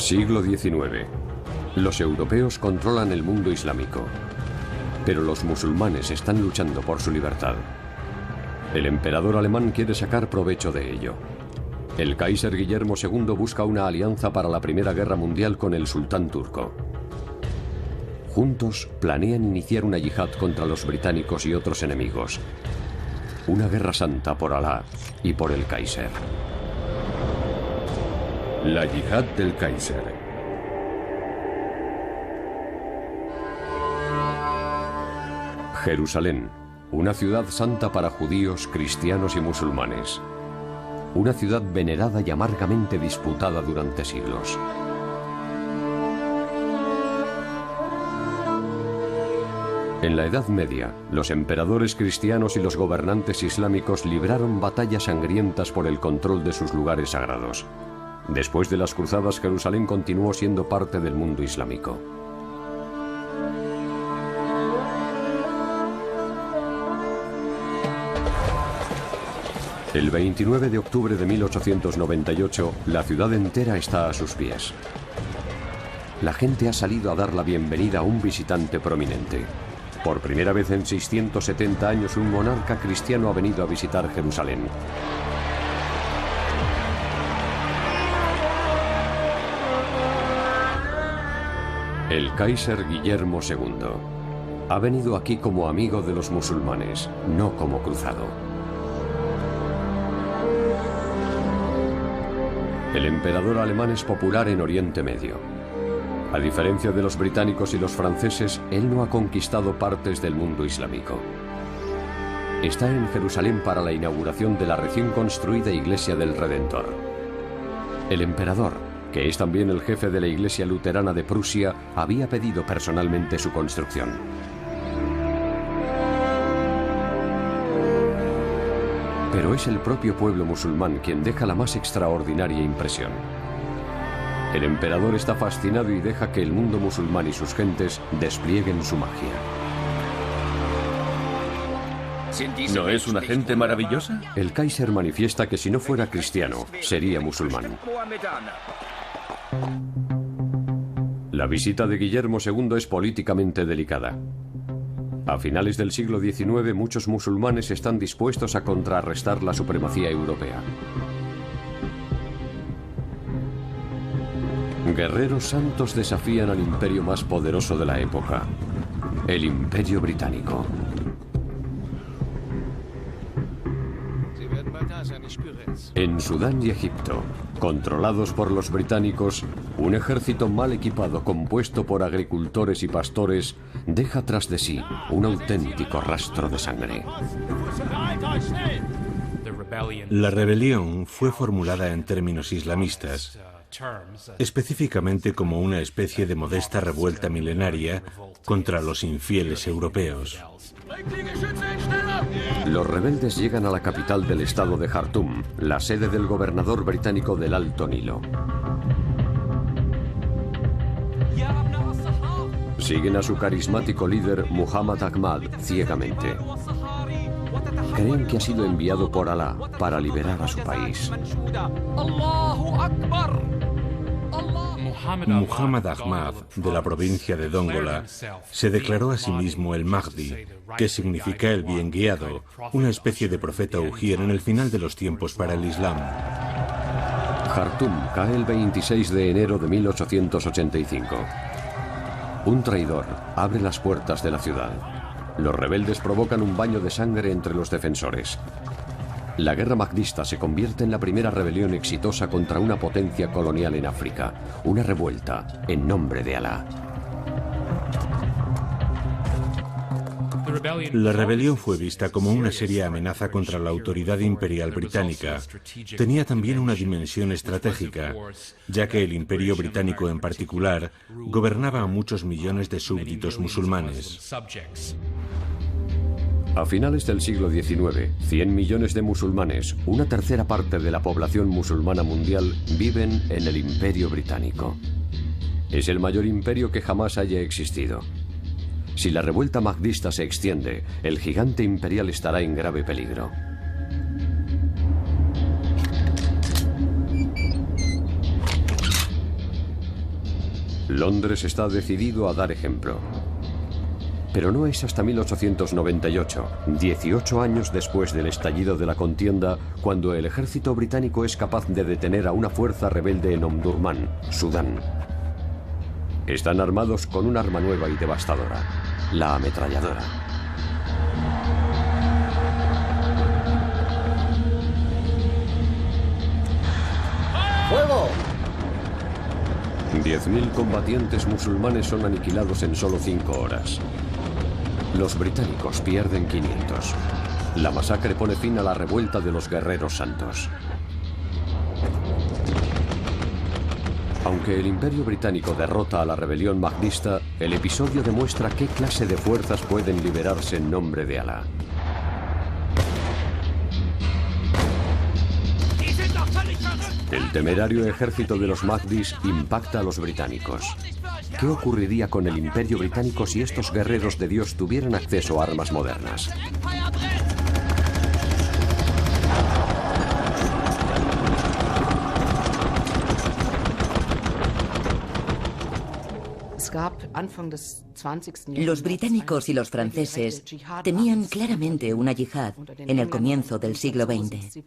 Siglo XIX. Los europeos controlan el mundo islámico, pero los musulmanes están luchando por su libertad. El emperador alemán quiere sacar provecho de ello. El Kaiser Guillermo II busca una alianza para la Primera Guerra Mundial con el sultán turco. Juntos planean iniciar una yihad contra los británicos y otros enemigos. Una guerra santa por Alá y por el Kaiser. La yihad del Kaiser. Jerusalén, una ciudad santa para judíos, cristianos y musulmanes. Una ciudad venerada y amargamente disputada durante siglos. En la Edad Media, los emperadores cristianos y los gobernantes islámicos libraron batallas sangrientas por el control de sus lugares sagrados. Después de las cruzadas, Jerusalén continuó siendo parte del mundo islámico. El 29 de octubre de 1898, la ciudad entera está a sus pies. La gente ha salido a dar la bienvenida a un visitante prominente. Por primera vez en 670 años, un monarca cristiano ha venido a visitar Jerusalén. El Kaiser Guillermo II ha venido aquí como amigo de los musulmanes, no como cruzado. El emperador alemán es popular en Oriente Medio. A diferencia de los británicos y los franceses, él no ha conquistado partes del mundo islámico. Está en Jerusalén para la inauguración de la recién construida Iglesia del Redentor. El emperador, que es también el jefe de la Iglesia Luterana de Prusia, había pedido personalmente su construcción. Pero es el propio pueblo musulmán quien deja la más extraordinaria impresión. El emperador está fascinado y deja que el mundo musulmán y sus gentes desplieguen su magia. ¿No es una gente maravillosa? El Kaiser manifiesta que si no fuera cristiano, sería musulmán. La visita de Guillermo II es políticamente delicada. A finales del siglo XIX, muchos musulmanes están dispuestos a contrarrestar la supremacía europea. Guerreros santos desafían al imperio más poderoso de la época, el Imperio Británico. En Sudán y Egipto, controlados por los británicos, un ejército mal equipado compuesto por agricultores y pastores deja tras de sí un auténtico rastro de sangre. La rebelión fue formulada en términos islamistas, específicamente como una especie de modesta revuelta milenaria contra los infieles europeos. Los rebeldes llegan a la capital del estado de Jartum, la sede del gobernador británico del Alto Nilo. Siguen a su carismático líder Muhammad Ahmad ciegamente. Creen que ha sido enviado por Alá para liberar a su país. Muhammad Ahmad, de la provincia de Dongola, se declaró a sí mismo el Mahdi, que significa el bien guiado, una especie de profeta ujier en el final de los tiempos para el Islam. Jartum cae el 26 de enero de 1885. Un traidor abre las puertas de la ciudad. Los rebeldes provocan un baño de sangre entre los defensores. La guerra mahdista se convierte en la primera rebelión exitosa contra una potencia colonial en África, una revuelta en nombre de Alá. La rebelión fue vista como una seria amenaza contra la autoridad imperial británica. Tenía también una dimensión estratégica, ya que el Imperio Británico en particular gobernaba a muchos millones de súbditos musulmanes. A finales del siglo XIX, 100 millones de musulmanes, una tercera parte de la población musulmana mundial, viven en el Imperio Británico. Es el mayor imperio que jamás haya existido. Si la revuelta mahdista se extiende, el gigante imperial estará en grave peligro. Londres está decidido a dar ejemplo. Pero no es hasta 1898, 18 años después del estallido de la contienda, cuando el ejército británico es capaz de detener a una fuerza rebelde en Omdurmán, Sudán. Están armados con un arma nueva y devastadora, la ametralladora. ¡Fuego! 10.000 combatientes musulmanes son aniquilados en solo 5 horas. Los británicos pierden 500. La masacre pone fin a la revuelta de los guerreros santos. Aunque el Imperio Británico derrota a la rebelión mahdista, el episodio demuestra qué clase de fuerzas pueden liberarse en nombre de Alá. El temerario ejército de los Mahdis impacta a los británicos. ¿Qué ocurriría con el Imperio Británico si estos guerreros de Dios tuvieran acceso a armas modernas? Los británicos y los franceses temían claramente una yihad en el comienzo del siglo XX.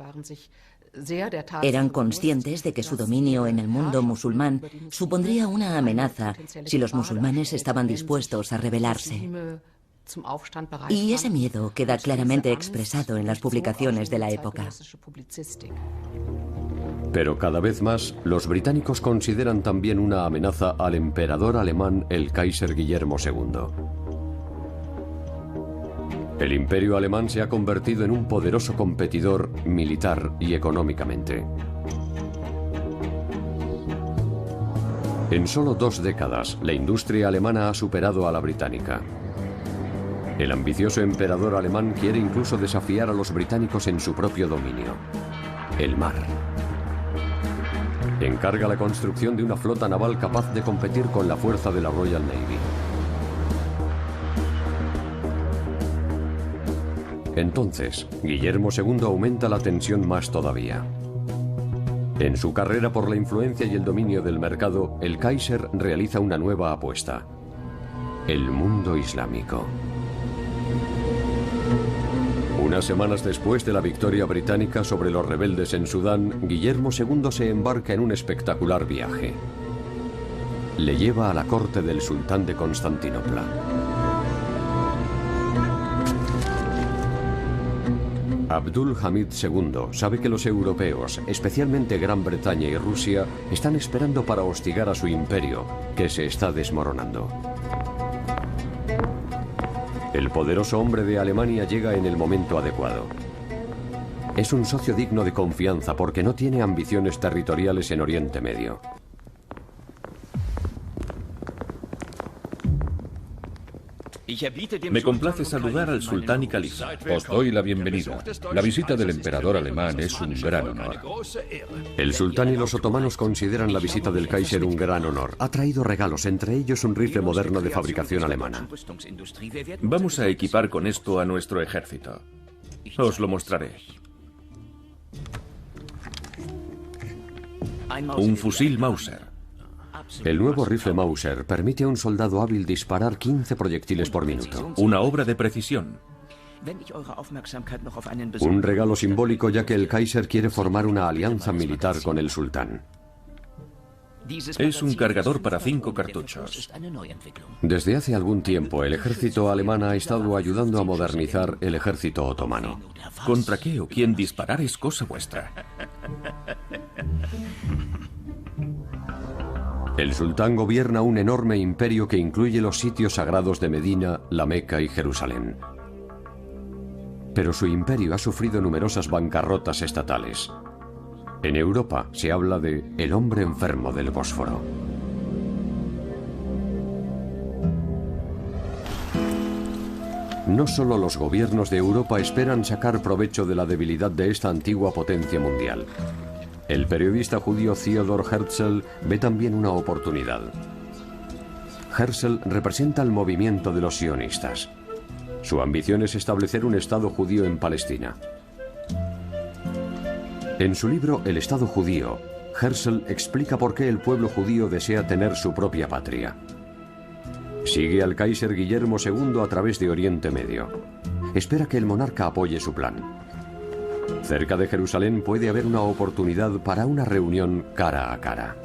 Eran conscientes de que su dominio en el mundo musulmán supondría una amenaza si los musulmanes estaban dispuestos a rebelarse. Y ese miedo queda claramente expresado en las publicaciones de la época. Pero cada vez más, los británicos consideran también una amenaza al emperador alemán, el Kaiser Guillermo II. El imperio alemán se ha convertido en un poderoso competidor militar y económicamente. En solo 2 décadas, la industria alemana ha superado a la británica. El ambicioso emperador alemán quiere incluso desafiar a los británicos en su propio dominio, el mar. Encarga la construcción de una flota naval capaz de competir con la fuerza de la Royal Navy. Entonces, Guillermo II aumenta la tensión más todavía. En su carrera por la influencia y el dominio del mercado, el Kaiser realiza una nueva apuesta: el mundo islámico. Unas semanas después de la victoria británica sobre los rebeldes en Sudán, Guillermo II se embarca en un espectacular viaje. Le lleva a la corte del sultán de Constantinopla. Abdul Hamid II sabe que los europeos, especialmente Gran Bretaña y Rusia, están esperando para hostigar a su imperio, que se está desmoronando. El poderoso hombre de Alemania llega en el momento adecuado. Es un socio digno de confianza porque no tiene ambiciones territoriales en Oriente Medio. Me complace saludar al sultán y califa. Os doy la bienvenida. La visita del emperador alemán es un gran honor. El sultán y los otomanos consideran la visita del Kaiser un gran honor. Ha traído regalos, entre ellos un rifle moderno de fabricación alemana. Vamos a equipar con esto a nuestro ejército. Os lo mostraré. Un fusil Mauser. El nuevo rifle Mauser permite a un soldado hábil disparar 15 proyectiles por minuto. Una obra de precisión. Un regalo simbólico, ya que el Kaiser quiere formar una alianza militar con el sultán. Es un cargador para 5 cartuchos. Desde hace algún tiempo, el ejército alemán ha estado ayudando a modernizar el ejército otomano. ¿Contra qué o quién disparar es cosa vuestra? El sultán gobierna un enorme imperio que incluye los sitios sagrados de Medina, la Meca y Jerusalén. Pero su imperio ha sufrido numerosas bancarrotas estatales. En Europa se habla de el hombre enfermo del Bósforo. No solo los gobiernos de Europa esperan sacar provecho de la debilidad de esta antigua potencia mundial. El periodista judío Theodor Herzl ve también una oportunidad. Herzl representa el movimiento de los sionistas. Su ambición es establecer un Estado judío en Palestina. En su libro El Estado judío, Herzl explica por qué el pueblo judío desea tener su propia patria. Sigue al Kaiser Guillermo II a través de Oriente Medio. Espera que el monarca apoye su plan. Cerca de Jerusalén puede haber una oportunidad para una reunión cara a cara.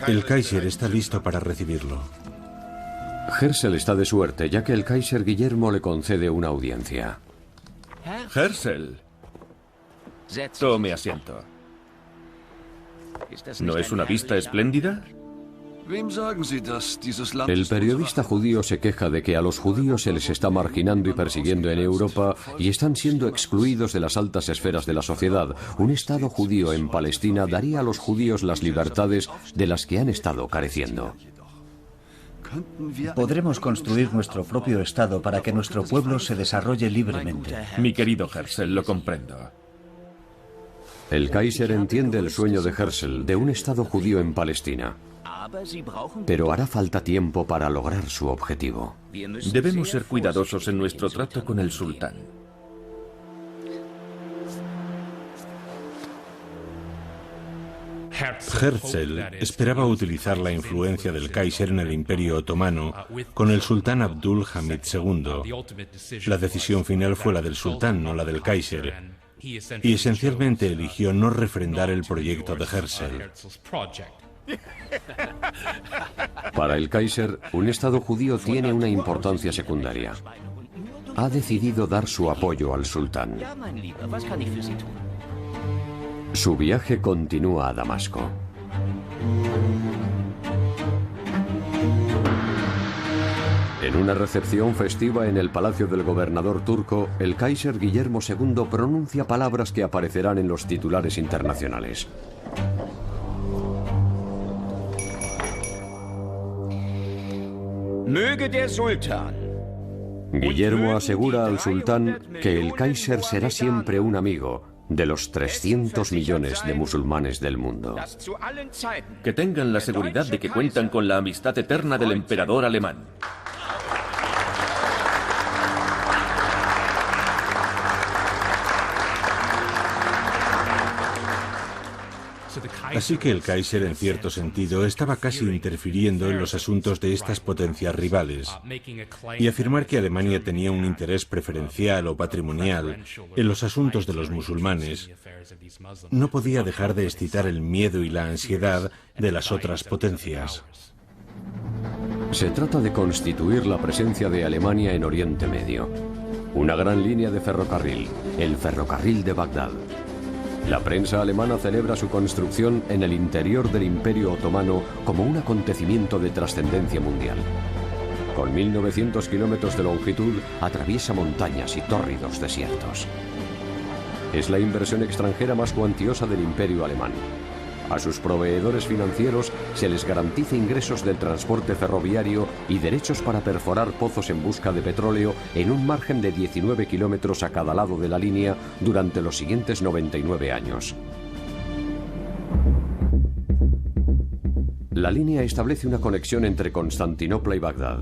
El Kaiser está listo para recibirlo. Herzl está de suerte, ya que el Kaiser Guillermo le concede una audiencia. Herzl, tome asiento. ¿No es una vista espléndida? El periodista judío se queja de que a los judíos se les está marginando y persiguiendo en Europa y están siendo excluidos de las altas esferas de la sociedad. Un Estado judío en Palestina daría a los judíos las libertades de las que han estado careciendo. Podremos construir nuestro propio Estado para que nuestro pueblo se desarrolle libremente. Mi querido Herzl, lo comprendo. El Kaiser entiende el sueño de Herzl de un Estado judío en Palestina. Pero hará falta tiempo para lograr su objetivo. Debemos ser cuidadosos en nuestro trato con el sultán. Herzl esperaba utilizar la influencia del Kaiser en el Imperio Otomano con el sultán Abdul Hamid II. La decisión final fue la del sultán, no la del Kaiser, y esencialmente eligió no refrendar el proyecto de Herzl. Para el Kaiser, un Estado judío tiene una importancia secundaria. Ha decidido dar su apoyo al sultán. Su viaje continúa a Damasco. En una recepción festiva en el palacio del gobernador turco, el Kaiser Guillermo II pronuncia palabras que aparecerán en los titulares internacionales. Guillermo asegura al sultán que el Kaiser será siempre un amigo de los 300 millones de musulmanes del mundo. Que tengan la seguridad de que cuentan con la amistad eterna del emperador alemán. Así que el Kaiser, en cierto sentido, estaba casi interfiriendo en los asuntos de estas potencias rivales, y afirmar que Alemania tenía un interés preferencial o patrimonial en los asuntos de los musulmanes no podía dejar de excitar el miedo y la ansiedad de las otras potencias. Se trata de constituir la presencia de Alemania en Oriente Medio. Una gran línea de ferrocarril, el ferrocarril de Bagdad. La prensa alemana celebra su construcción en el interior del Imperio Otomano como un acontecimiento de trascendencia mundial. Con 1.900 kilómetros de longitud, atraviesa montañas y tórridos desiertos. Es la inversión extranjera más cuantiosa del Imperio alemán. A sus proveedores financieros se les garantiza ingresos del transporte ferroviario y derechos para perforar pozos en busca de petróleo en un margen de 19 kilómetros a cada lado de la línea durante los siguientes 99 años. La línea establece una conexión entre Constantinopla y Bagdad.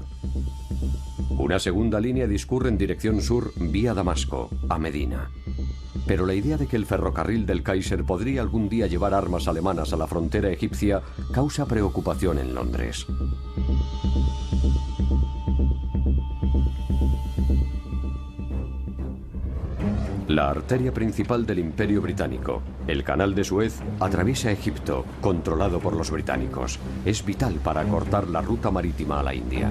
Una segunda línea discurre en dirección sur vía Damasco, a Medina. Pero la idea de que el ferrocarril del Kaiser podría algún día llevar armas alemanas a la frontera egipcia causa preocupación en Londres. La arteria principal del Imperio Británico, el Canal de Suez, atraviesa Egipto, controlado por los británicos. Es vital para cortar la ruta marítima a la India.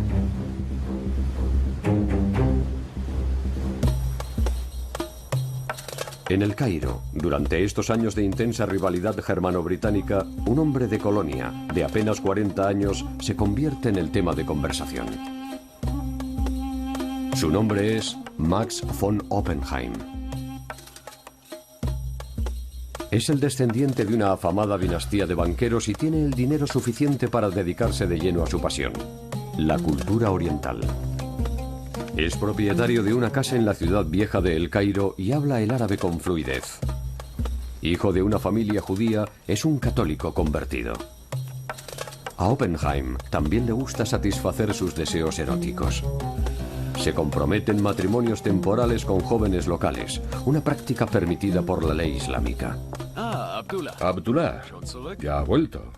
En El Cairo, durante estos años de intensa rivalidad germano-británica, un hombre de colonia, de apenas 40 años, se convierte en el tema de conversación. Su nombre es Max von Oppenheim. Es el descendiente de una afamada dinastía de banqueros y tiene el dinero suficiente para dedicarse de lleno a su pasión, la cultura oriental. Es propietario de una casa en la ciudad vieja de El Cairo y habla el árabe con fluidez. Hijo de una familia judía, es un católico convertido. A Oppenheim también le gusta satisfacer sus deseos eróticos. se compromete en matrimonios temporales con jóvenes locales, una práctica permitida por la ley islámica. Abdullah, ya ha vuelto.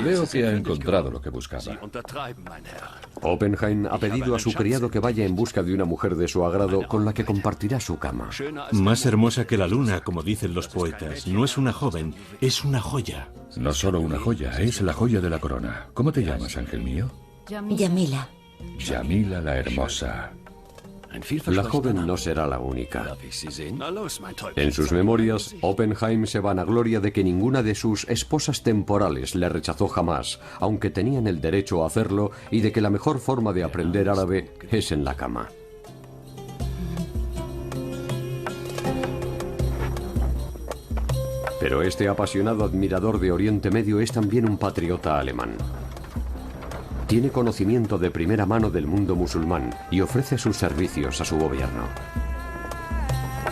Veo que ha encontrado lo que buscaba. Oppenheim ha pedido a su criado que vaya en busca de una mujer de su agrado con la que compartirá su cama. Más hermosa que la luna, como dicen los poetas. No es una joven, es una joya. No solo una joya, es la joya de la corona. ¿Cómo te llamas, ángel mío? Yamila. Yamila la hermosa. La joven no será la única. En sus memorias, Oppenheim se vanagloria de que ninguna de sus esposas temporales le rechazó jamás, aunque tenían el derecho a hacerlo, y de que la mejor forma de aprender árabe es en la cama. Pero este apasionado admirador de Oriente Medio es también un patriota alemán. Tiene conocimiento de primera mano del mundo musulmán y ofrece sus servicios a su gobierno.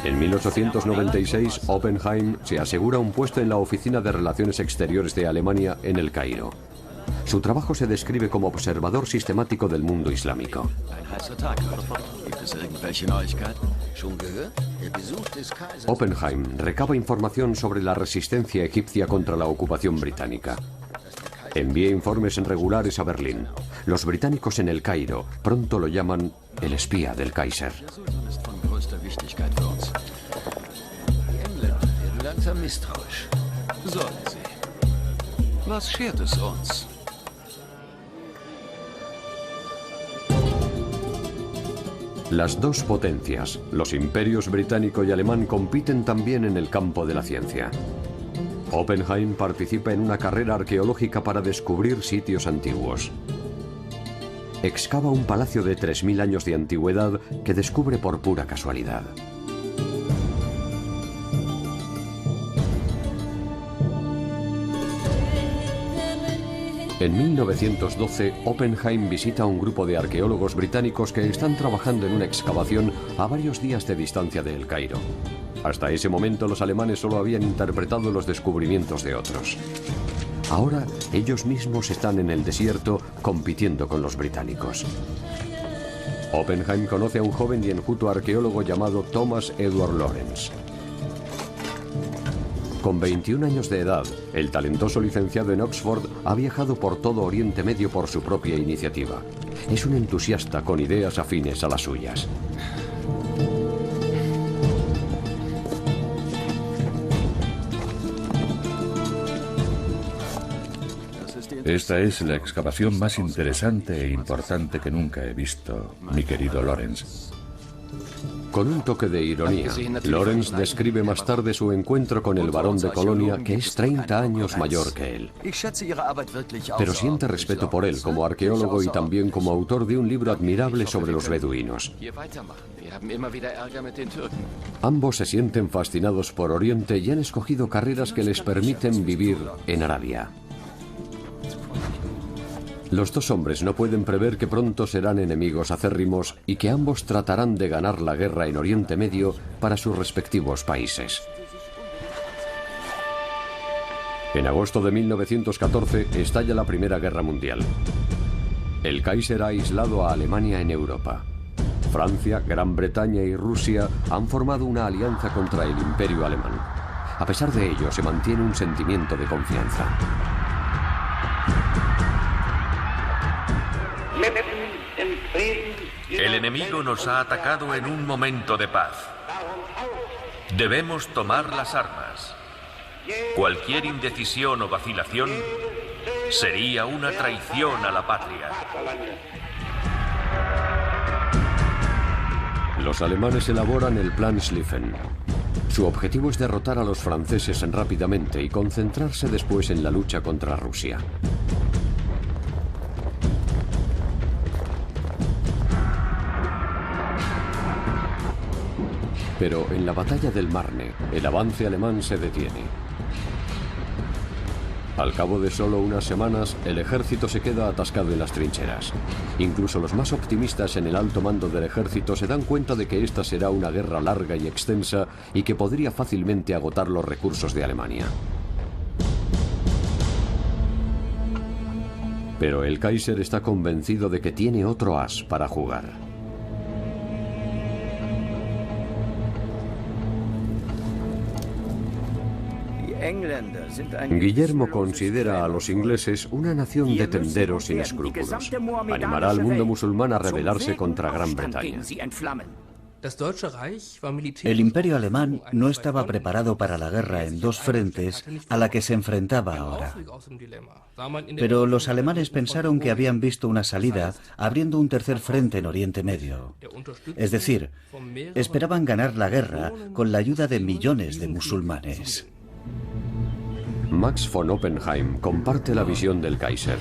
En 1896, Oppenheim se asegura un puesto en la Oficina de Relaciones Exteriores de Alemania en El Cairo. Su trabajo se describe como observador sistemático del mundo islámico. Oppenheim recaba información sobre la resistencia egipcia contra la ocupación británica. Envía informes regulares a Berlín. Los británicos en El Cairo pronto lo llaman el espía del Kaiser. Las dos potencias, los imperios británico y alemán, compiten también en el campo de la ciencia. Oppenheim participa en una carrera arqueológica para descubrir sitios antiguos. Excava un palacio de 3000 años de antigüedad que descubre por pura casualidad. En 1912, Oppenheim visita a un grupo de arqueólogos británicos que están trabajando en una excavación a varios días de distancia de El Cairo. Hasta ese momento los alemanes solo habían interpretado los descubrimientos de otros. Ahora ellos mismos están en el desierto compitiendo con los británicos. Oppenheim conoce a un joven y enjuto arqueólogo llamado Thomas Edward Lawrence. Con 21 años de edad, el talentoso licenciado en Oxford ha viajado por todo Oriente Medio por su propia iniciativa. Es un entusiasta con ideas afines a las suyas. Esta es la excavación más interesante e importante que nunca he visto, mi querido Lawrence. Con un toque de ironía, Lawrence describe más tarde su encuentro con el barón de Colonia, que es 30 años mayor que él. Pero siente respeto por él como arqueólogo y también como autor de un libro admirable sobre los beduinos. Ambos se sienten fascinados por Oriente y han escogido carreras que les permiten vivir en Arabia. Los dos hombres no pueden prever que pronto serán enemigos acérrimos y que ambos tratarán de ganar la guerra en Oriente Medio para sus respectivos países. En agosto de 1914 estalla la Primera Guerra Mundial. El Kaiser ha aislado a Alemania en Europa. Francia, Gran Bretaña y Rusia han formado una alianza contra el Imperio alemán. A pesar de ello, se mantiene un sentimiento de confianza. El enemigo nos ha atacado en un momento de paz. Debemos tomar las armas. Cualquier indecisión o vacilación sería una traición a la patria. Los alemanes elaboran el Plan Schlieffen. Su objetivo es derrotar a los franceses rápidamente y concentrarse después en la lucha contra Rusia. Pero en la batalla del Marne, el avance alemán se detiene. Al cabo de solo unas semanas, el ejército se queda atascado en las trincheras. Incluso los más optimistas en el alto mando del ejército se dan cuenta de que esta será una guerra larga y extensa y que podría fácilmente agotar los recursos de Alemania. Pero el Kaiser está convencido de que tiene otro as para jugar. Guillermo considera a los ingleses una nación de tenderos sin escrúpulos. Animará al mundo musulmán a rebelarse contra Gran Bretaña. El imperio alemán no estaba preparado para la guerra en dos frentes a la que se enfrentaba ahora. Pero los alemanes pensaron que habían visto una salida abriendo un tercer frente en Oriente Medio. Es decir, esperaban ganar la guerra con la ayuda de millones de musulmanes. Max von Oppenheim comparte la visión del Kaiser.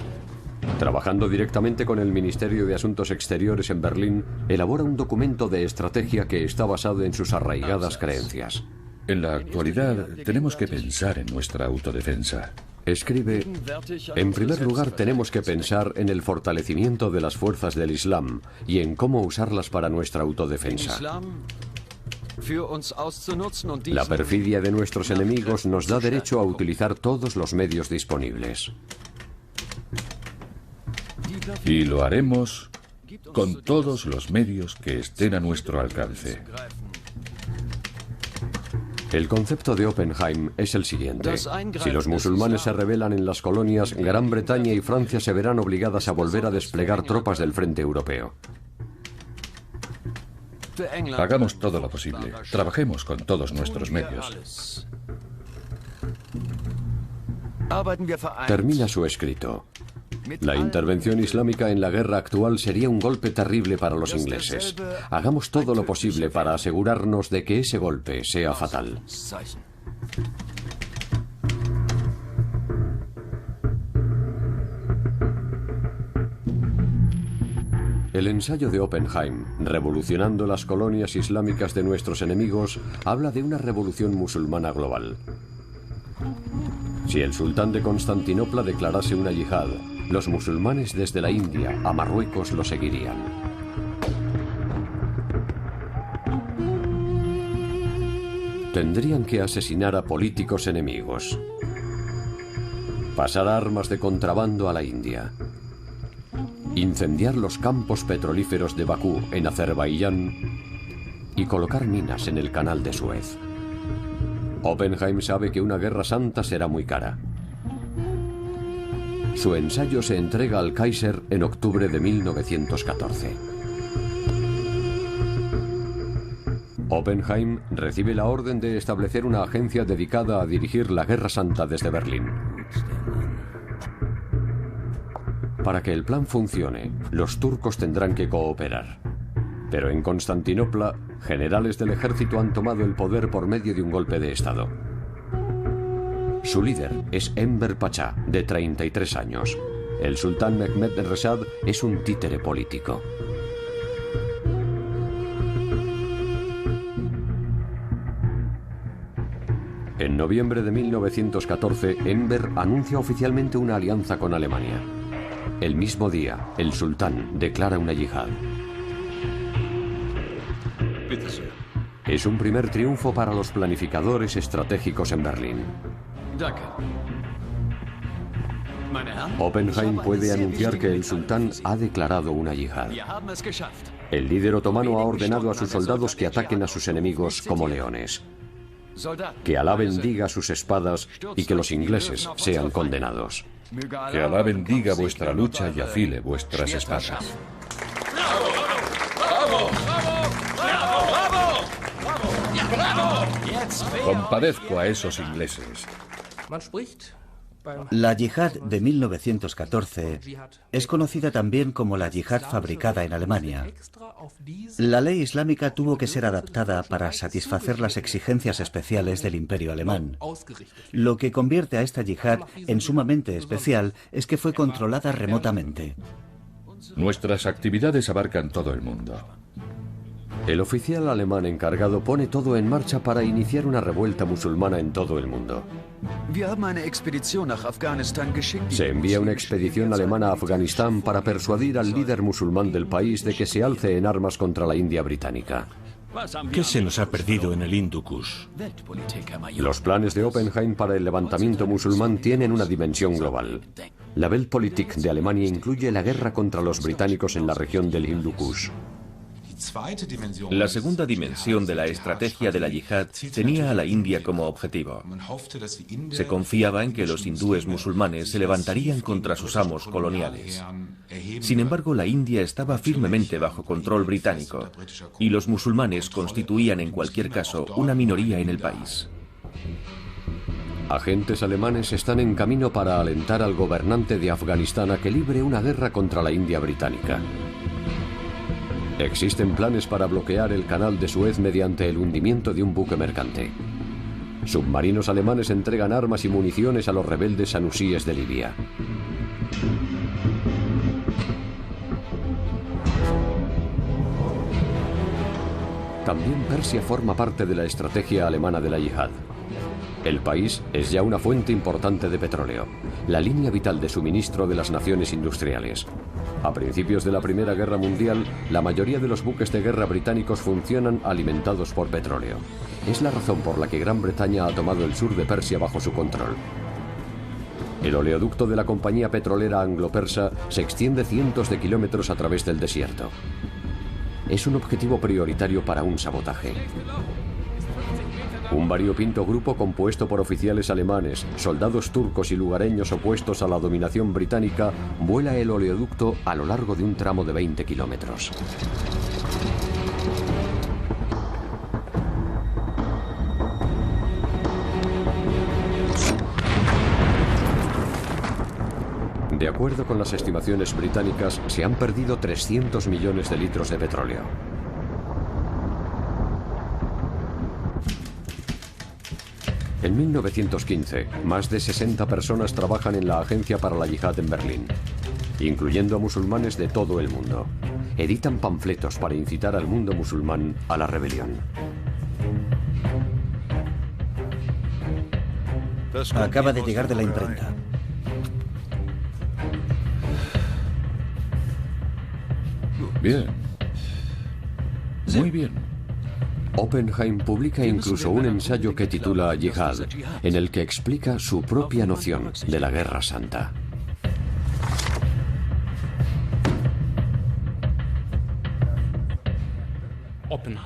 Trabajando directamente con el Ministerio de Asuntos Exteriores en Berlín, elabora un documento de estrategia que está basado en sus arraigadas creencias. En la actualidad, tenemos que pensar en nuestra autodefensa. Escribe: en primer lugar, tenemos que pensar en el fortalecimiento de las fuerzas del Islam y en cómo usarlas para nuestra autodefensa. La perfidia de nuestros enemigos nos da derecho a utilizar todos los medios disponibles. Y lo haremos con todos los medios que estén a nuestro alcance. El concepto de Oppenheim es el siguiente: si los musulmanes se rebelan en las colonias, Gran Bretaña y Francia se verán obligadas a volver a desplegar tropas del frente europeo. Hagamos todo lo posible. Trabajemos con todos nuestros medios. Termina su escrito: la intervención islámica en la guerra actual sería un golpe terrible para los ingleses. Hagamos todo lo posible para asegurarnos de que ese golpe sea fatal. El ensayo de Oppenheim, revolucionando las colonias islámicas de nuestros enemigos, habla de una revolución musulmana global. Si el sultán de Constantinopla declarase una yihad, los musulmanes desde la India a Marruecos lo seguirían. Tendrían que asesinar a políticos enemigos, pasar armas de contrabando a la India, incendiar los campos petrolíferos de Bakú en Azerbaiyán y colocar minas en el canal de Suez. Oppenheim sabe que una guerra santa será muy cara. Su ensayo se entrega al Kaiser en octubre de 1914. Oppenheim recibe la orden de establecer una agencia dedicada a dirigir la Guerra Santa desde Berlín. Para que el plan funcione, los turcos tendrán que cooperar. Pero en Constantinopla, generales del ejército han tomado el poder por medio de un golpe de estado. Su líder es Enver Pasha, de 33 años. El sultán Mehmed Reshad es un títere político. En noviembre de 1914, Enver anuncia oficialmente una alianza con Alemania. El mismo día, el sultán declara una yihad. Es un primer triunfo para los planificadores estratégicos en Berlín. Oppenheim puede anunciar que el sultán ha declarado una yihad. El líder otomano ha ordenado a sus soldados que ataquen a sus enemigos como leones. Que Alá bendiga sus espadas y que los ingleses sean condenados. Que Alá bendiga vuestra lucha y afile vuestras espadas. Compadezco a esos ingleses. La yihad de 1914 es conocida también como la yihad fabricada en Alemania. La ley islámica tuvo que ser adaptada para satisfacer las exigencias especiales del Imperio alemán. Lo que convierte a esta yihad en sumamente especial es que fue controlada remotamente. Nuestras actividades abarcan todo el mundo. El oficial alemán encargado pone todo en marcha para iniciar una revuelta musulmana en todo el mundo. Se envía una expedición alemana a Afganistán para persuadir al líder musulmán del país de que se alce en armas contra la India británica. ¿Qué se nos ha perdido en el Hindu Kush? Los planes de Oppenheim para el levantamiento musulmán tienen una dimensión global. La Weltpolitik de Alemania incluye la guerra contra los británicos en la región del Hindu Kush. La segunda dimensión de la estrategia de la yihad tenía a la India como objetivo. Se confiaba en que los hindúes musulmanes se levantarían contra sus amos coloniales. Sin embargo, la India estaba firmemente bajo control británico y los musulmanes constituían en cualquier caso una minoría en el país. Agentes alemanes están en camino para alentar al gobernante de Afganistán a que libre una guerra contra la India británica. Existen planes para bloquear el canal de Suez mediante el hundimiento de un buque mercante. Submarinos alemanes entregan armas y municiones a los rebeldes sanusíes de Libia. También Persia forma parte de la estrategia alemana de la yihad. El país es ya una fuente importante de petróleo, la línea vital de suministro de las naciones industriales. A principios de la Primera Guerra Mundial, la mayoría de los buques de guerra británicos funcionan alimentados por petróleo. Es la razón por la que Gran Bretaña ha tomado el sur de Persia bajo su control. El oleoducto de la compañía petrolera anglo-persa se extiende cientos de kilómetros a través del desierto. Es un objetivo prioritario para un sabotaje. Un variopinto grupo compuesto por oficiales alemanes, soldados turcos y lugareños opuestos a la dominación británica vuela el oleoducto a lo largo de un tramo de 20 kilómetros. De acuerdo con las estimaciones británicas, se han perdido 300 millones de litros de petróleo. En 1915, más de 60 personas trabajan en la Agencia para la Yihad en Berlín, incluyendo a musulmanes de todo el mundo. Editan panfletos para incitar al mundo musulmán a la rebelión. Acaba de llegar de la imprenta. Bien. Muy bien. Oppenheim publica incluso un ensayo que titula Yihad, en el que explica su propia noción de la Guerra Santa.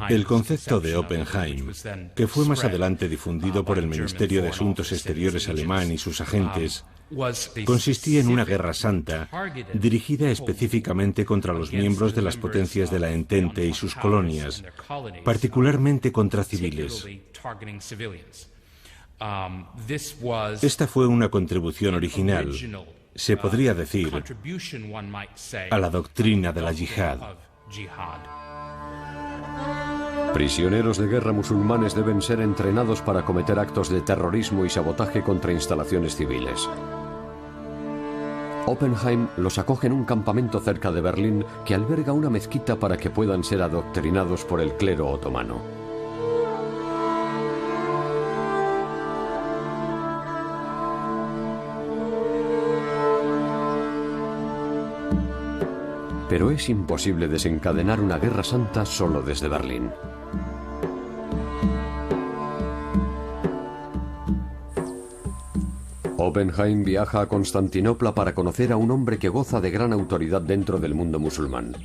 El concepto de Oppenheim, que fue más adelante difundido por el Ministerio de Asuntos Exteriores alemán y sus agentes, consistía en una guerra santa dirigida específicamente contra los miembros de las potencias de la Entente y sus colonias, particularmente contra civiles. Esta fue una contribución original, se podría decir, a la doctrina de la yihad. Prisioneros de guerra musulmanes deben ser entrenados para cometer actos de terrorismo y sabotaje contra instalaciones civiles. Oppenheim los acoge en un campamento cerca de Berlín que alberga una mezquita para que puedan ser adoctrinados por el clero otomano. Pero es imposible desencadenar una guerra santa solo desde Berlín. Oppenheim viaja a Constantinopla para conocer a un hombre que goza de gran autoridad dentro del mundo musulmán.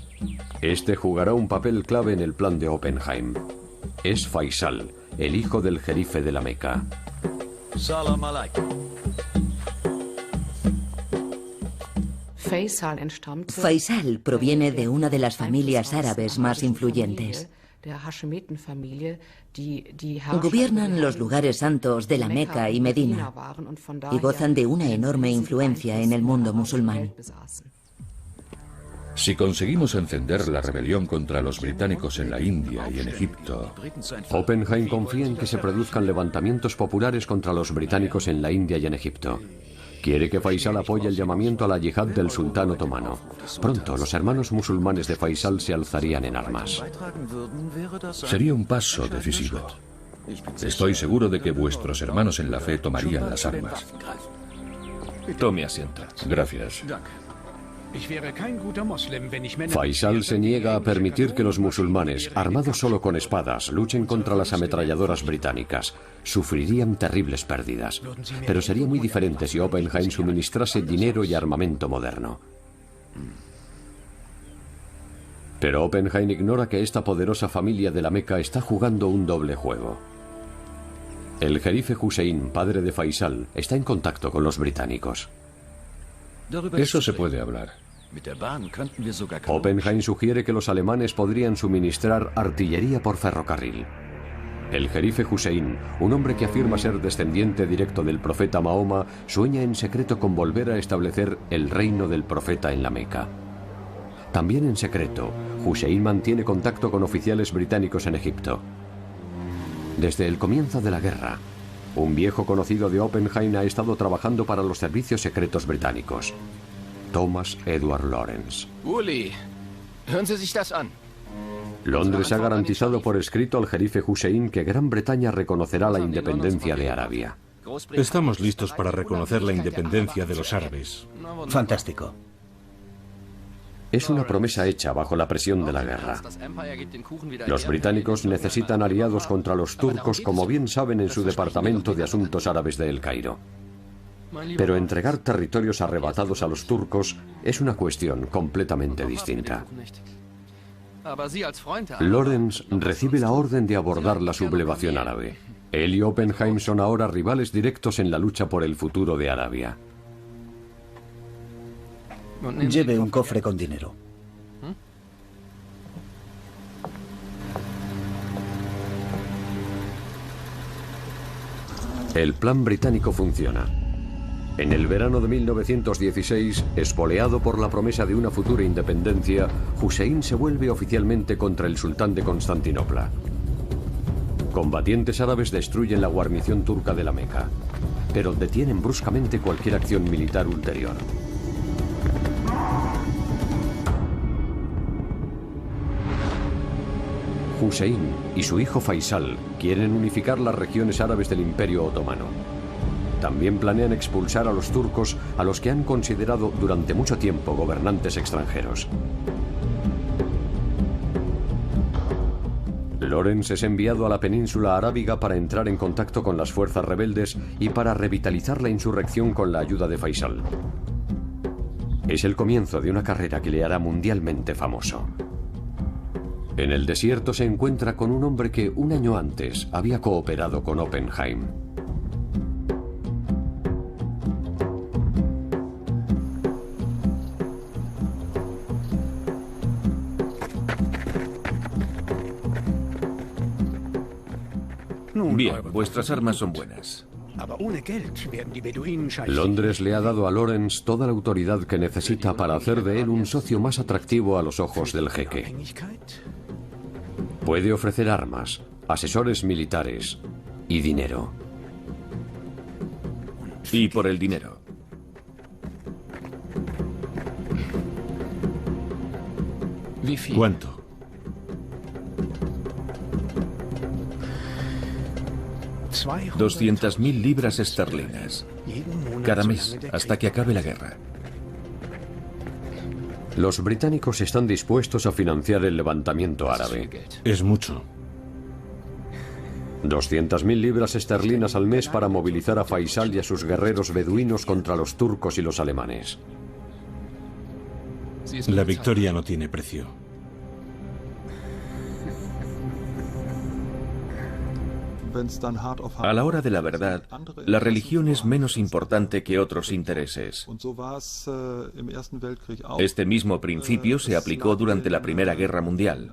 Este jugará un papel clave en el plan de Oppenheim. Es Faisal, el hijo del jerife de la Meca. Salam alaikum. Faisal proviene de una de las familias árabes más influyentes. Gobiernan los lugares santos de la Meca y Medina y gozan de una enorme influencia en el mundo musulmán. Si conseguimos encender la rebelión contra los británicos en la India y en Egipto... Oppenheim confía en que se produzcan levantamientos populares contra los británicos en la India y en Egipto. Quiere que Faisal apoye el llamamiento a la yihad del sultán otomano. Pronto los hermanos musulmanes de Faisal se alzarían en armas. Sería un paso decisivo. Estoy seguro de que vuestros hermanos en la fe tomarían las armas. Tome asiento. Gracias. Faisal se niega a permitir que los musulmanes, armados solo con espadas, luchen contra las ametralladoras británicas. Sufrirían terribles pérdidas. Pero sería muy diferente si Oppenheim suministrase dinero y armamento moderno. Pero Oppenheim ignora que esta poderosa familia de la Meca está jugando un doble juego. El jerife Hussein, padre de Faisal, está en contacto con los británicos. Eso se puede hablar. Oppenheim sugiere que los alemanes podrían suministrar artillería por ferrocarril. El jerife Hussein, un hombre que afirma ser descendiente directo del profeta Mahoma, sueña en secreto con volver a establecer el reino del profeta en la Meca. También en secreto, Hussein mantiene contacto con oficiales británicos en Egipto. Desde el comienzo de la guerra, un viejo conocido de Oppenheim ha estado trabajando para los servicios secretos británicos. Thomas Edward Lawrence. Uli, hören Sie sich das an. Londres ha garantizado por escrito al jerife Hussein que Gran Bretaña reconocerá la independencia de Arabia. Estamos listos para reconocer la independencia de los árabes. Fantástico. Es una promesa hecha bajo la presión de la guerra. Los británicos necesitan aliados contra los turcos, como bien saben en su Departamento de Asuntos Árabes de El Cairo. Pero entregar territorios arrebatados a los turcos es una cuestión completamente distinta. Lawrence recibe la orden de abordar la sublevación árabe. Él y Oppenheim son ahora rivales directos en la lucha por el futuro de Arabia. Lleve un cofre con dinero. El plan británico funciona. En el verano de 1916, espoleado por la promesa de una futura independencia, Hussein se vuelve oficialmente contra el sultán de Constantinopla. Combatientes árabes destruyen la guarnición turca de la Meca, pero detienen bruscamente cualquier acción militar ulterior. Hussein y su hijo Faisal quieren unificar las regiones árabes del Imperio Otomano. También planean expulsar a los turcos, a los que han considerado durante mucho tiempo gobernantes extranjeros. Lawrence es enviado a la península arábiga para entrar en contacto con las fuerzas rebeldes y para revitalizar la insurrección con la ayuda de Faisal. Es el comienzo de una carrera que le hará mundialmente famoso. En el desierto se encuentra con un hombre que un año antes había cooperado con Oppenheim. Bien, vuestras armas son buenas. Londres le ha dado a Lawrence toda la autoridad que necesita para hacer de él un socio más atractivo a los ojos del jeque. Puede ofrecer armas, asesores militares y dinero. Y por el dinero. ¿Cuánto? $200.000 libras esterlinas. Cada mes, hasta que acabe la guerra. Los británicos están dispuestos a financiar el levantamiento árabe. Es mucho. 200.000 libras esterlinas al mes para movilizar a Faisal y a sus guerreros beduinos contra los turcos y los alemanes. La victoria no tiene precio. A la hora de la verdad, la religión es menos importante que otros intereses. Este mismo principio se aplicó durante la Primera Guerra Mundial.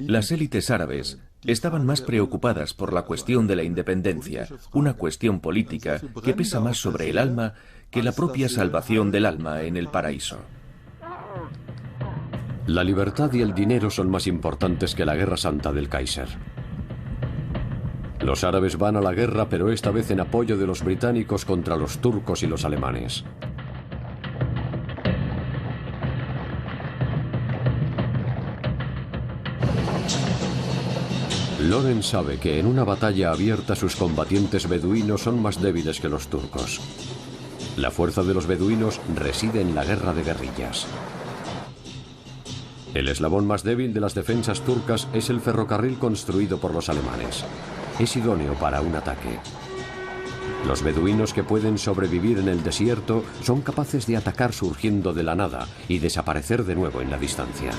Las élites árabes estaban más preocupadas por la cuestión de la independencia, una cuestión política que pesa más sobre el alma que la propia salvación del alma en el paraíso. La libertad y el dinero son más importantes que la guerra santa del Kaiser. Los árabes van a la guerra, pero esta vez en apoyo de los británicos contra los turcos y los alemanes. Lawrence sabe que en una batalla abierta sus combatientes beduinos son más débiles que los turcos. La fuerza de los beduinos reside en la guerra de guerrillas. El eslabón más débil de las defensas turcas es el ferrocarril construido por los alemanes. Es idóneo para un ataque. Los beduinos que pueden sobrevivir en el desierto son capaces de atacar surgiendo de la nada y desaparecer de nuevo en la distancia.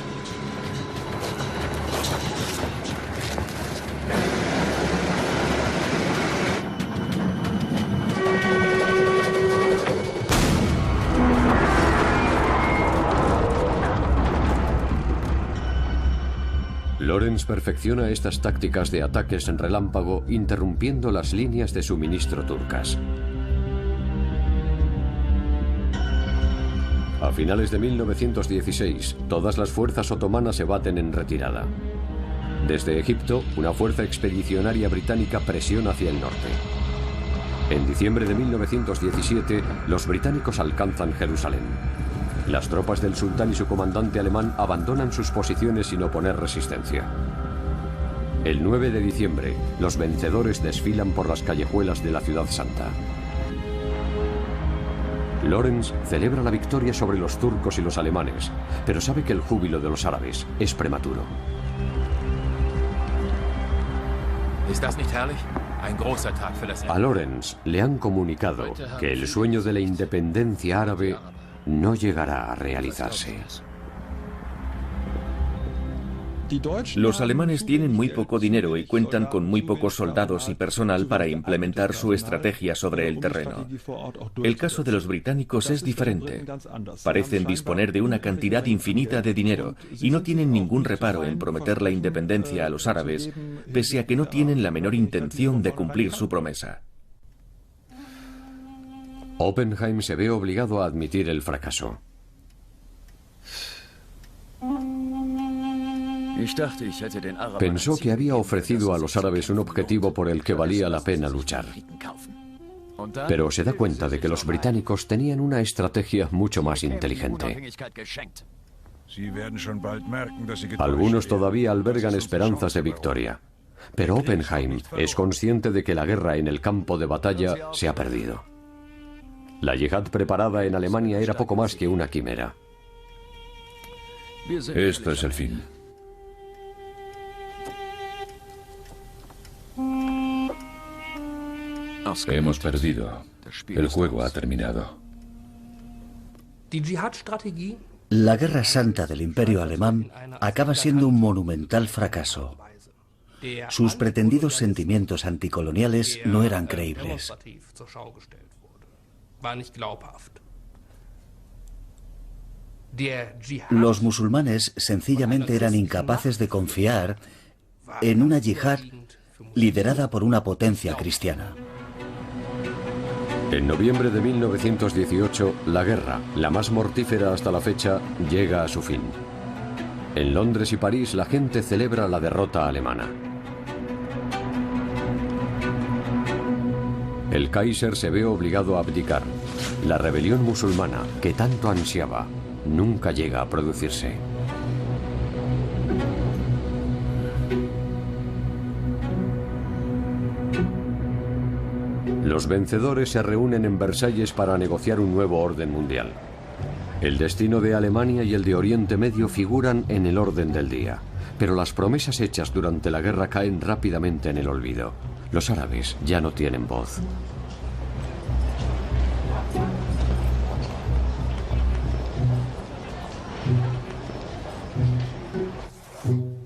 Lawrence perfecciona estas tácticas de ataques en relámpago, interrumpiendo las líneas de suministro turcas. A finales de 1916, todas las fuerzas otomanas se baten en retirada. Desde Egipto, una fuerza expedicionaria británica presiona hacia el norte. En diciembre de 1917, los británicos alcanzan Jerusalén. Las tropas del sultán y su comandante alemán abandonan sus posiciones sin oponer resistencia. El 9 de diciembre, los vencedores desfilan por las callejuelas de la ciudad santa. Lawrence celebra la victoria sobre los turcos y los alemanes, pero sabe que el júbilo de los árabes es prematuro. A Lawrence le han comunicado que el sueño de la independencia árabe no llegará a realizarse. Los alemanes tienen muy poco dinero y cuentan con muy pocos soldados y personal para implementar su estrategia sobre el terreno. El caso de los británicos es diferente. Parecen disponer de una cantidad infinita de dinero y no tienen ningún reparo en prometer la independencia a los árabes, pese a que no tienen la menor intención de cumplir su promesa. Oppenheim se ve obligado a admitir el fracaso. Pensó que había ofrecido a los árabes un objetivo por el que valía la pena luchar. Pero se da cuenta de que los británicos tenían una estrategia mucho más inteligente. Algunos todavía albergan esperanzas de victoria, pero Oppenheim es consciente de que la guerra en el campo de batalla se ha perdido. La yihad preparada en Alemania era poco más que una quimera. Esto es el fin. Hemos perdido. El juego ha terminado. La guerra santa del Imperio alemán acaba siendo un monumental fracaso. Sus pretendidos sentimientos anticoloniales no eran creíbles. Los musulmanes sencillamente eran incapaces de confiar en una yihad liderada por una potencia cristiana. En noviembre de 1918, la guerra, la más mortífera hasta la fecha, llega a su fin. En Londres y París, la gente celebra la derrota alemana. El Kaiser se ve obligado a abdicar. La rebelión musulmana, que tanto ansiaba, nunca llega a producirse. Los vencedores se reúnen en Versalles para negociar un nuevo orden mundial. El destino de Alemania y el de Oriente Medio figuran en el orden del día, pero las promesas hechas durante la guerra caen rápidamente en el olvido. Los árabes ya no tienen voz.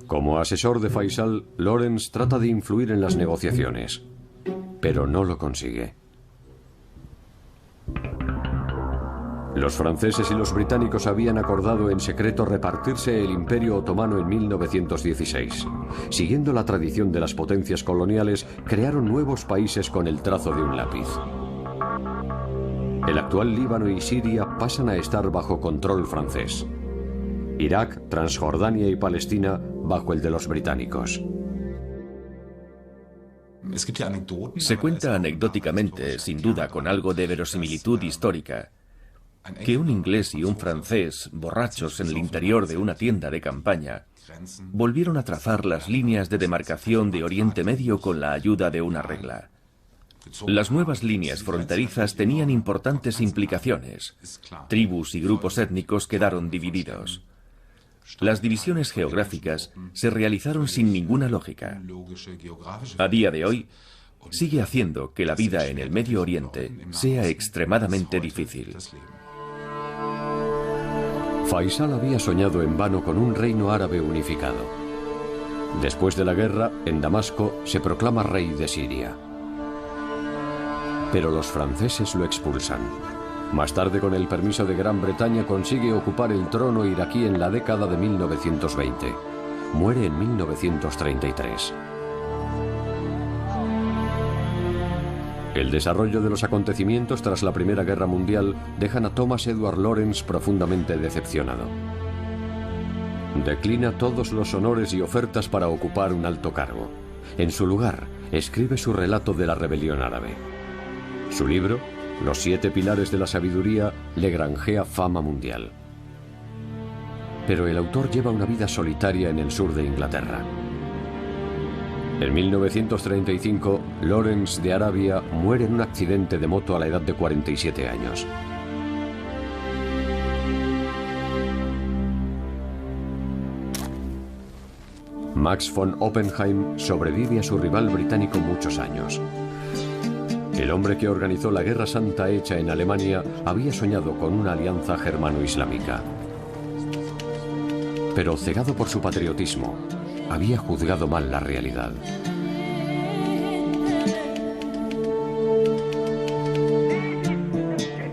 Como asesor de Faisal, Lawrence trata de influir en las negociaciones, pero no lo consigue. Los franceses y los británicos habían acordado en secreto repartirse el Imperio Otomano en 1916. Siguiendo la tradición de las potencias coloniales, crearon nuevos países con el trazo de un lápiz. El actual Líbano y Siria pasan a estar bajo control francés. Irak, Transjordania y Palestina bajo el de los británicos. Se cuenta anecdóticamente, sin duda con algo de verosimilitud histórica, que un inglés y un francés, borrachos en el interior de una tienda de campaña, volvieron a trazar las líneas de demarcación de Oriente Medio con la ayuda de una regla. Las nuevas líneas fronterizas tenían importantes implicaciones. Tribus y grupos étnicos quedaron divididos. Las divisiones geográficas se realizaron sin ninguna lógica. A día de hoy, sigue haciendo que la vida en el Medio Oriente sea extremadamente difícil. Faisal había soñado en vano con un reino árabe unificado. Después de la guerra, en Damasco, se proclama rey de Siria. Pero los franceses lo expulsan. Más tarde, con el permiso de Gran Bretaña, consigue ocupar el trono iraquí en la década de 1920. muere en 1933. El desarrollo de los acontecimientos tras la Primera Guerra Mundial dejan a Thomas Edward Lawrence profundamente decepcionado. Declina todos los honores y ofertas para ocupar un alto cargo. En su lugar, escribe su relato de la rebelión árabe. Su libro, Los 7 pilares de la sabiduría, le granjea fama mundial. Pero el autor lleva una vida solitaria en el sur de Inglaterra. En 1935, Lawrence de Arabia muere en un accidente de moto a la edad de 47 años. Max von Oppenheim sobrevive a su rival británico muchos años. El hombre que organizó la Guerra Santa hecha en Alemania había soñado con una alianza germano-islámica. Pero cegado por su patriotismo, había juzgado mal la realidad.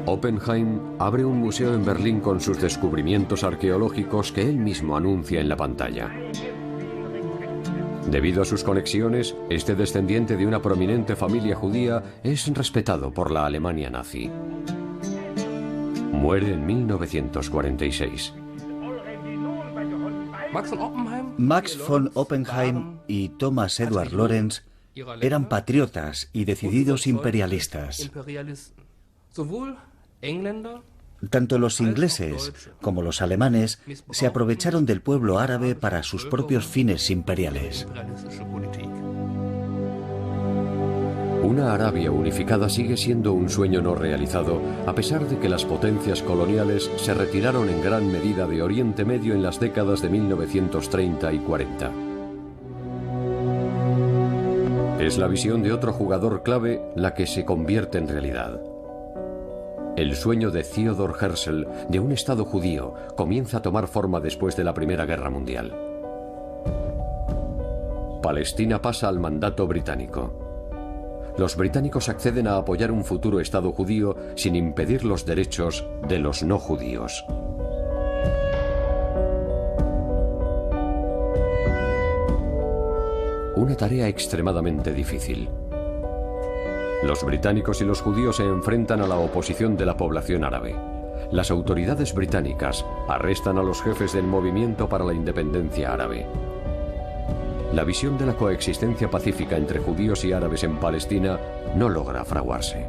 Oppenheim abre un museo en Berlín con sus descubrimientos arqueológicos que él mismo anuncia en la pantalla. Debido a sus conexiones, este descendiente de una prominente familia judía es respetado por la Alemania nazi. Muere en 1946. Max von Oppenheim y Thomas Edward Lawrence eran patriotas y decididos imperialistas. Tanto los ingleses como los alemanes se aprovecharon del pueblo árabe para sus propios fines imperiales. Una Arabia unificada sigue siendo un sueño no realizado, a pesar de que las potencias coloniales se retiraron en gran medida de Oriente Medio en las décadas de 1930 y 40. Es la visión de otro jugador clave la que se convierte en realidad. El sueño de Theodor Herzl de un Estado judío comienza a tomar forma después de la Primera Guerra Mundial. Palestina pasa al mandato británico. Los británicos acceden a apoyar un futuro Estado judío sin impedir los derechos de los no judíos. Una tarea extremadamente difícil. Los británicos y los judíos se enfrentan a la oposición de la población árabe. Las autoridades británicas arrestan a los jefes del movimiento para la independencia árabe. La visión de la coexistencia pacífica entre judíos y árabes en Palestina no logra fraguarse.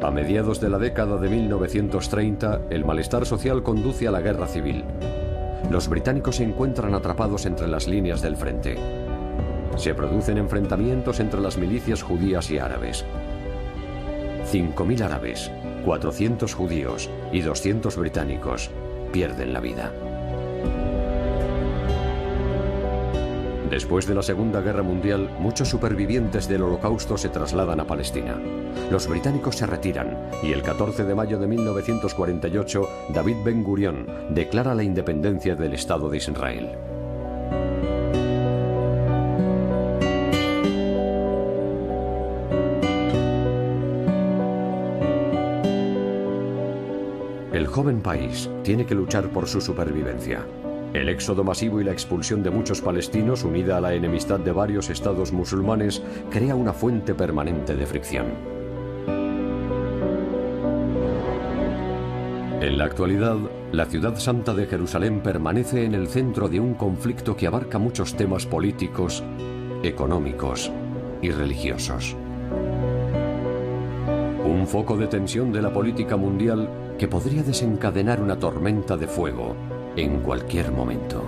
A mediados de la década de 1930, el malestar social conduce a la guerra civil. Los británicos se encuentran atrapados entre las líneas del frente. Se producen enfrentamientos entre las milicias judías y árabes. 5.000 árabes, 400 judíos y 200 británicos pierden la vida. Después de la Segunda Guerra Mundial, muchos supervivientes del Holocausto se trasladan a Palestina. Los británicos se retiran y el 14 de mayo de 1948, David Ben Gurión declara la independencia del Estado de Israel. El joven país tiene que luchar por su supervivencia. El éxodo masivo y la expulsión de muchos palestinos, unida a la enemistad de varios estados musulmanes, crea una fuente permanente de fricción. En la actualidad, la ciudad santa de Jerusalén permanece en el centro de un conflicto que abarca muchos temas políticos, económicos y religiosos. Un foco de tensión de la política mundial que podría desencadenar una tormenta de fuego en cualquier momento.